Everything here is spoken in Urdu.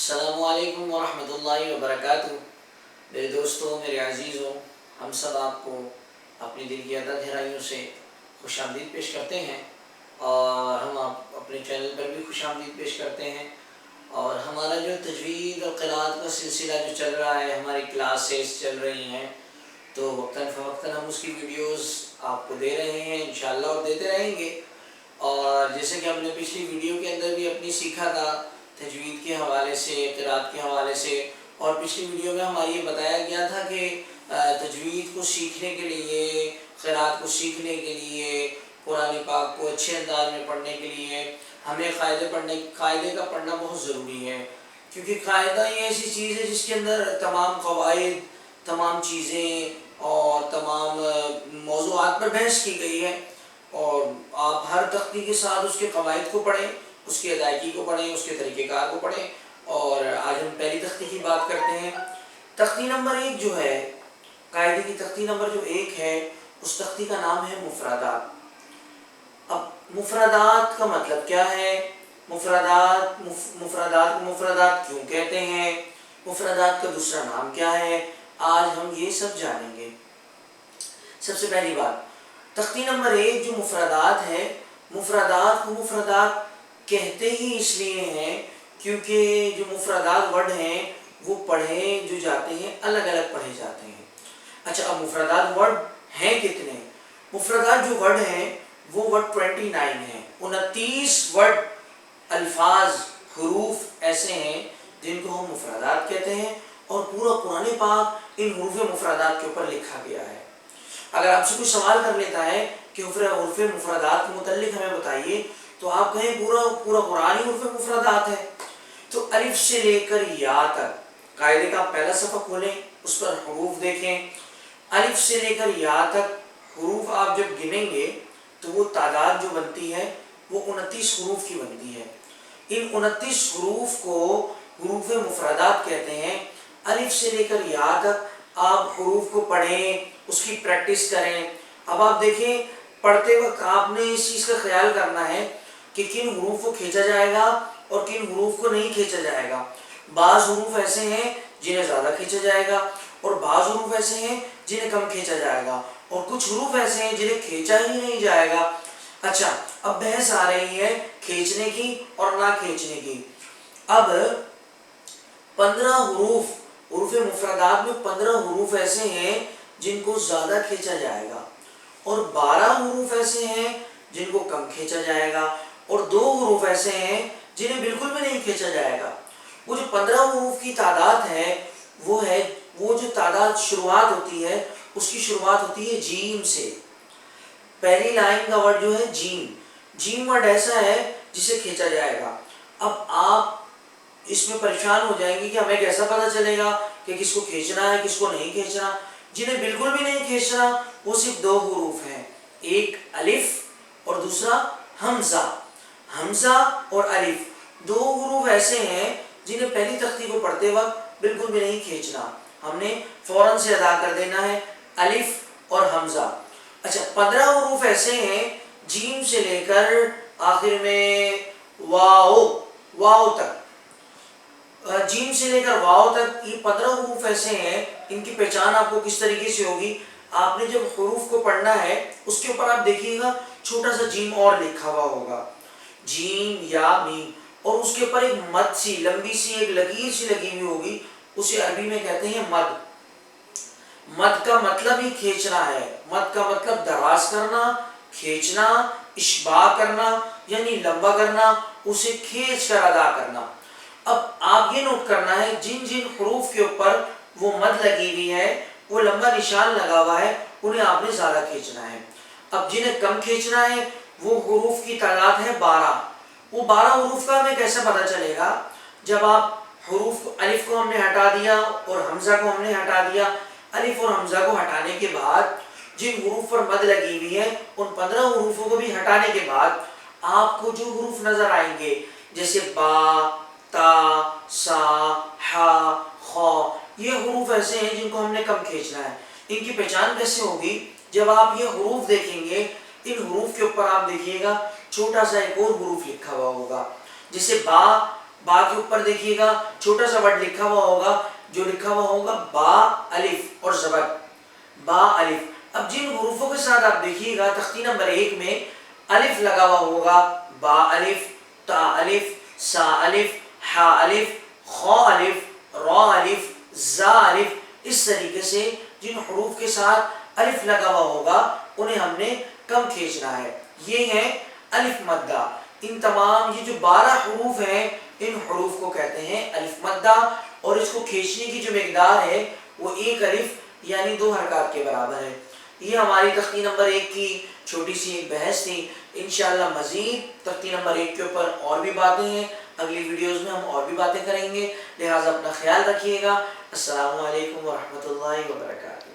السلام علیکم ورحمۃ اللہ وبرکاتہ۔ میرے دوستوں، میرے عزیزوں، ہم سب آپ کو اپنی دل کی عطا گہرائیوں سے خوش آمدید پیش کرتے ہیں، اور ہم آپ اپنے چینل پر بھی خوش آمدید پیش کرتے ہیں۔ اور ہمارا جو تجوید اور قراءت کا سلسلہ جو چل رہا ہے، ہماری کلاسز چل رہی ہیں، تو وقتاً فوقتاً ہم اس کی ویڈیوز آپ کو دے رہے ہیں انشاءاللہ، اور دیتے رہیں گے۔ اور جیسے کہ ہم نے پچھلی ویڈیو کے اندر بھی اپنی سیکھا تھا تجوید کے حوالے سے، قراءت کے حوالے سے، اور پچھلی ویڈیو میں ہمارے یہ بتایا گیا تھا کہ تجوید کو سیکھنے کے لیے، قراءت کو سیکھنے کے لیے، قرآن پاک کو اچھے انداز میں پڑھنے کے لیے ہمیں قاعدے کا پڑھنا بہت ضروری ہے، کیونکہ قاعدہ یہ ایسی چیز ہے جس کے اندر تمام قواعد، تمام چیزیں اور تمام موضوعات پر بحث کی گئی ہے، اور آپ ہر تختی کے ساتھ اس کے قواعد کو پڑھیں، اس کی ادائیگی کو پڑھیں، اس کے طریقہ کار کو پڑھیں۔ اور آج ہم پہلی تختی کی بات کرتے ہیں۔ تختی نمبر 1 جو ہے، قاعدے کی تختی نمبر جو 1 ہے، اس تختی کا نام ہے مفردات۔ اب مفردات کا مطلب کیا ہے؟ مفردات کیوں کہتے ہیں؟ مفردات کا دوسرا نام کیا ہے؟ آج ہم یہ سب جانیں گے۔ سب سے پہلی بات، تختی نمبر 1 جو مفردات ہے، مفردات کو مفردات کہتے ہی اس لیے ہیں کیونکہ جو مفردات ورڈ ہیں وہ پڑھے جو جاتے ہیں، الگ الگ پڑھے جاتے ہیں۔ اچھا، اب مفردات ورڈ ہیں کتنے؟ مفردات جو ورڈ ہیں وہ ورڈ 29 ہیں، 29 ورڈ، الفاظ، حروف ایسے ہیں جن کو ہم مفردات کہتے ہیں، اور پورا قرآن پاک ان حروف مفردات کے اوپر لکھا گیا ہے۔ اگر آپ سے کوئی سوال کر لیتا ہے کہ حروف مفردات کے متعلق ہمیں بتائیے، تو آپ کہیں پورا قرآن ہی حروف مفردات ہے۔ تو الف سے لے کر یا تک، قاعدے کا پہلا صفحہ کھولیں، اس پر حروف دیکھیں، الف سے لے کر یا تک حروف آپ جب گنیں گے تو وہ تعداد جو بنتی ہے وہ 29 حروف کی بنتی ہے۔ ان 29 حروف کو حروف مفردات کہتے ہیں۔ الف سے لے کر یا تک آپ حروف کو پڑھیں، اس کی پریکٹس کریں۔ اب آپ دیکھیں، پڑھتے وقت آپ نے اس چیز کا خیال کرنا ہے کہ کن حروف کو کھینچا جائے گا اور کن حروف کو نہیں کھینچا جائے گا۔ بعض حروف ایسے ہیں جنہیں زیادہ کھینچا جائے گا، اور بعض حروف ایسے ہیں جنہیں کم کھینچا جائے گا، اور کچھ حروف ایسے ہیں جنہیں کھینچا ہی نہیں جائے گا۔ اچھا، اب بحث آ رہی ہے کھینچنے کی اور نہ کھینچنے کی۔ اب 15 حروف مفردات میں 15 حروف ایسے ہیں جن کو زیادہ کھینچا جائے گا، اور 12 حروف ایسے ہیں جن کو کم کھینچا جائے گا، اور 2 حروف ایسے ہیں جنہیں بالکل بھی نہیں کھینچا جائے گا۔ وہ جو 15 حروف کی تعداد ہے، وہ جو تعداد شروعات ہوتی ہے، اس کی شروعات ہوتی ہے جیم سے۔ پہلی لائن کا ورڈ جو ہے جیم ورڈ ایسا ہے جسے کھینچا جائے گا۔ اب آپ اس میں پریشان ہو جائیں گے کہ ہمیں کیسا پتہ چلے گا کہ کس کو کھینچنا ہے کس کو نہیں کھینچنا؟ جنہیں بالکل بھی نہیں کھینچنا وہ صرف 2 حروف ہیں، ایک الف اور دوسرا حمزہ اور الف۔ 2 حروف ایسے ہیں جنہیں پہلی تختی کو پڑھتے وقت بالکل بھی نہیں کھینچنا، ہم نے فوراً سے ادا کر دینا ہے، الف اور حمزہ۔ اچھا، 15 حروف ایسے ہیں جیم سے لے کر آخر میں واو تک، جیم سے لے کر واو تک، یہ 15 حروف ایسے ہیں۔ ان کی پہچان آپ کو کس طریقے سے ہوگی؟ آپ نے جب حروف کو پڑھنا ہے اس کے اوپر آپ دیکھیے گا چھوٹا سا جیم اور لکھا ہوا ہوگا، جیم یا میم، اور اس کے اوپر ایک مد سی، لمبی سی ایک لکیر سی لگی ہوئی ہوگی، اسے عربی میں کہتے ہیں مد۔ مد کا مطلب ہی کھینچنا ہے، مد کا مطلب دراز کرنا، کھینچنا، اشباع کرنا، یعنی لمبا کرنا، اسے کھینچ کر ادا کرنا۔ اب آپ یہ نوٹ کرنا ہے جن حروف کے اوپر وہ مد لگی ہوئی ہے، وہ لمبا نشان لگا ہوا ہے، انہیں آپ نے زیادہ کھینچنا ہے۔ اب جنہیں کم کھینچنا ہے وہ حروف کی تعداد ہے 12۔ وہ 12 حروف کا ہمیں کیسے پتہ چلے گا؟ جب آپ حروف الف کو ہم نے ہٹا دیا اور حمزہ کو ہم نے ہٹا دیا، الف اور حمزہ کو ہٹانے کے بعد جن حروف پر مد لگی ہوئی ہے ان 15 حروفوں کو بھی ہٹانے کے بعد آپ کو جو حروف نظر آئیں گے جیسے با، تا، سا، ہا، خا، یہ حروف ایسے ہیں جن کو ہم نے کم کھینچنا ہے۔ ان کی پہچان کیسے ہوگی؟ جب آپ یہ حروف دیکھیں گے، ان حروف کے اوپر آپ دیکھیے گا چھوٹا سا ایک اور حروف لکھا ہوا ہوگا، جیسے با با کے اوپر دیکھیے گا چھوٹا سا ورڈ لکھا ہوا ہوگا، جو لکھا ہوا ہوگا با الف اور زبر، با الف۔ اب جن حروفوں کے ساتھ آپ دیکھیے گا تختی نمبر 1 میں الف لگا ہوا ہوگا، با الف، تا الف، سا الف، حا الف، خا الف، را الف، زا الف، اس طریقے سے جن حروف کے ساتھ الف لگا ہوا ہوگا انہیں ہم نے کم کھینچنا ہے، یہ ہے الف مدہ۔ ان تمام یہ جو 12 حروف ہیں ان حروف کو کہتے ہیں الف مدہ، اور اس کو کھینچنے کی جو مقدار ہے وہ 1 الف یعنی 2 حرکات کے برابر ہے۔ یہ ہماری تختی نمبر 1 کی چھوٹی سی ایک بحث تھی، انشاءاللہ مزید تختی نمبر 1 کے اوپر اور بھی باتیں ہیں، اگلی ویڈیوز میں ہم اور بھی باتیں کریں گے، لہٰذا اپنا خیال رکھیے گا۔ السلام علیکم ورحمۃ اللہ وبرکاتہ۔